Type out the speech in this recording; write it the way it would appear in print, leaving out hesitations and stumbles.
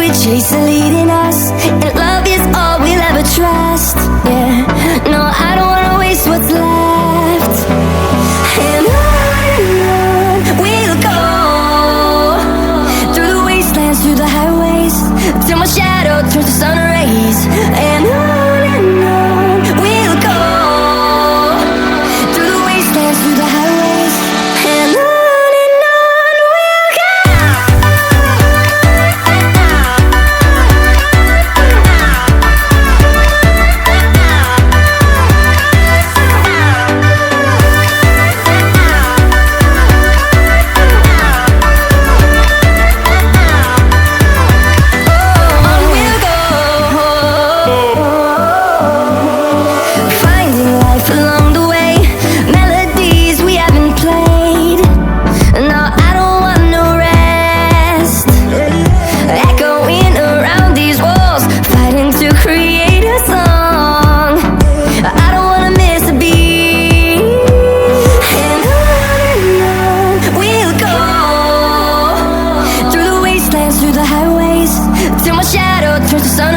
we chase are leading us, and love is all we'll ever trust. Yeah, no, I don't wanna waste what's left. And on we'll go, through the wastelands, through the highways, till my shadow turns to sun rays. And on we'll go, through the wastelands, through the highways, and on we'll go. Finding life along the way, melodies we haven't played. No, I don't want no rest. Echoing around these walls, fighting to create a song. I don't wanna miss a beat. And on we'll go, through the wastelands, through the highways, till my shadow turns to sun